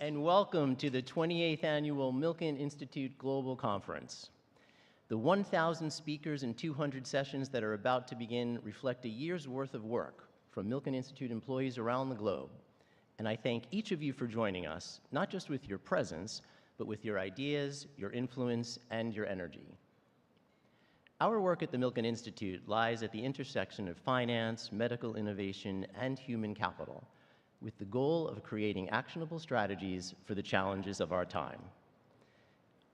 and welcome to the 28th Annual Milken Institute Global Conference. The 1,000 speakers and 200 sessions that are about to begin reflect a year's worth of work from Milken Institute employees around the globe, and I thank each of you for joining us, not just with your presence, but with your ideas, your influence, and your energy. Our work at the Milken Institute lies at the intersection of finance, medical innovation, and human capital, with the goal of creating actionable strategies for the challenges of our time.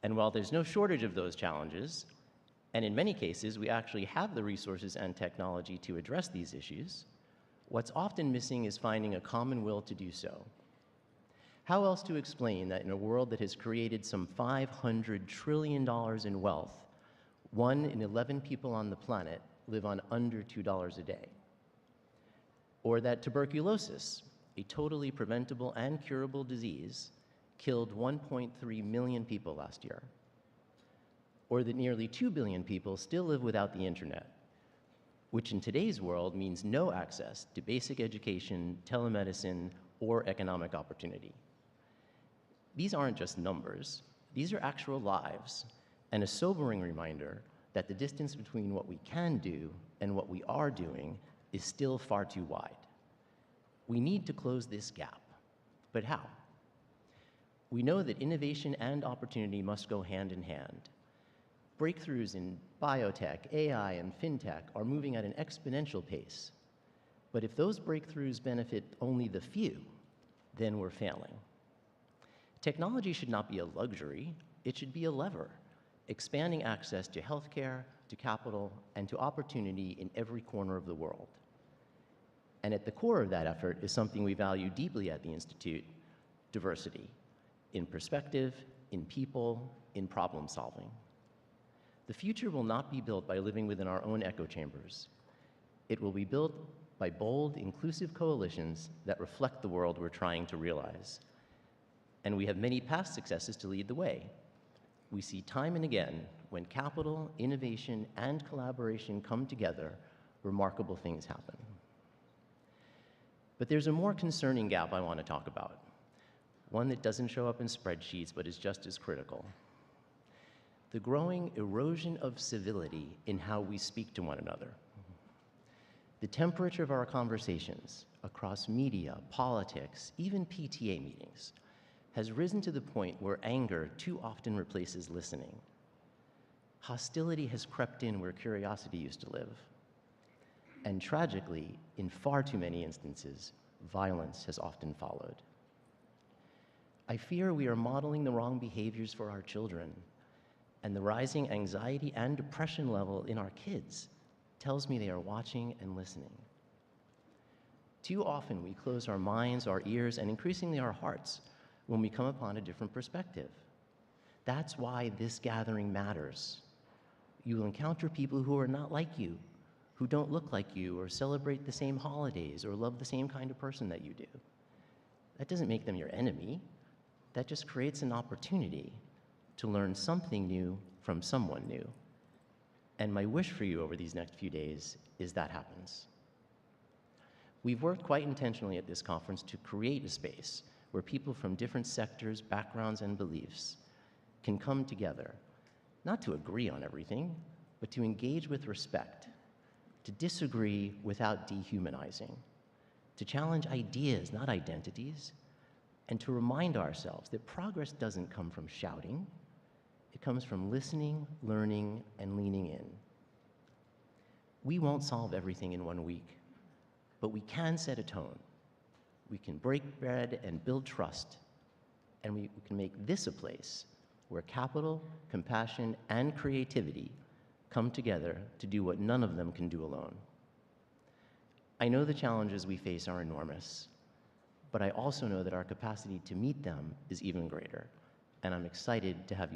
And while there's no shortage of those challenges, and in many cases we actually have the resources and technology to address these issues, what's often missing is finding a common will to do so. How else to explain that in a world that has created some $500 trillion in wealth, 1 in 11 people on the planet live on under $2 a day? Or that tuberculosis, a totally preventable and curable disease, killed 1.3 million people last year. Or that nearly 2 billion people still live without the internet, which in today's world means no access to basic education, telemedicine, or economic opportunity. These aren't just numbers, these are actual lives, and a sobering reminder that the distance between what we can do and what we are doing is still far too wide. We need to close this gap, but how? We know that innovation and opportunity must go hand in hand. Breakthroughs in biotech, AI, and fintech are moving at an exponential pace. But if those breakthroughs benefit only the few, then we're failing. Technology should not be a luxury, it should be a lever, expanding access to healthcare, to capital, and to opportunity in every corner of the world. And at the core of that effort is something we value deeply at the Institute: diversity, in perspective, in people, in problem solving. The future will not be built by living within our own echo chambers. It will be built by bold, inclusive coalitions that reflect the world we're trying to realize. And we have many past successes to lead the way. We see time and again, when capital, innovation, and collaboration come together, remarkable things happen. But there's a more concerning gap I want to talk about, one that doesn't show up in spreadsheets but is just as critical: the growing erosion of civility in how we speak to one another. The temperature of our conversations across media, politics, even PTA meetings has risen to the point where anger too often replaces listening. Hostility has crept in where curiosity used to live. And tragically, in far too many instances, violence has often followed. I fear we are modeling the wrong behaviors for our children, and the rising anxiety and depression level in our kids tells me they are watching and listening. Too often we close our minds, our ears, and increasingly our hearts when we come upon a different perspective. That's why this gathering matters. You will encounter people who are not like you, who don't look like you, or celebrate the same holidays, or love the same kind of person that you do. That doesn't make them your enemy. That just creates an opportunity to learn something new from someone new. And my wish for you over these next few days is that happens. We've worked quite intentionally at this conference to create a space where people from different sectors, backgrounds, and beliefs can come together, not to agree on everything, but to engage with respect, to disagree without dehumanizing, to challenge ideas, not identities, and to remind ourselves that progress doesn't come from shouting, it comes from listening, learning, and leaning in. We won't solve everything in 1 week, but we can set a tone. We can break bread and build trust, and we can make this a place where capital, compassion, and creativity come together to do what none of them can do alone. I know the challenges we face are enormous, but I also know that our capacity to meet them is even greater, and I'm excited to have you